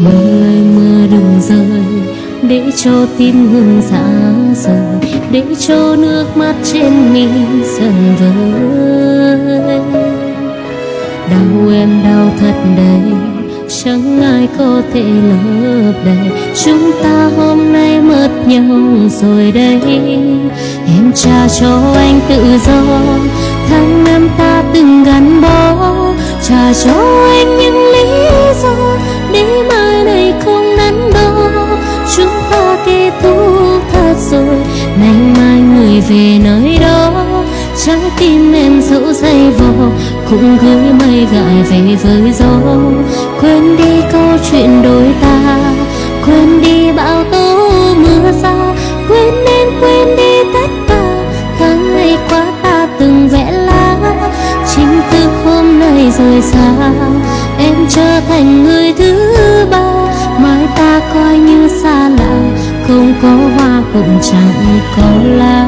mưa đừng rơi để cho tim ngừng xa rời, để cho nước mắt trên mi dần vơi. Đau em đau thật đầy, chẳng ai có thể lấp đầy. Chúng ta hôm nay mất nhau rồi đây. Em trả cho anh tự do, tháng năm ta từng gắn bó. Trả cho anh những lý do để mai này không đắn đo. Chúng ta kết thúc thật rồi, nay mai người về nơi đó. Trái tim em dẫu dây vò, cũng gửi mây gại về với gió. Quên đi câu chuyện đôi ta, quên đi bão tố mưa xa. Quên em quên đi tất cả tháng ngày qua ta từng vẽ lá. Chính thức hôm nay rời xa, em trở thành người thứ ba. Mai ta coi như xa lạ, không có hoa cũng chẳng có lá.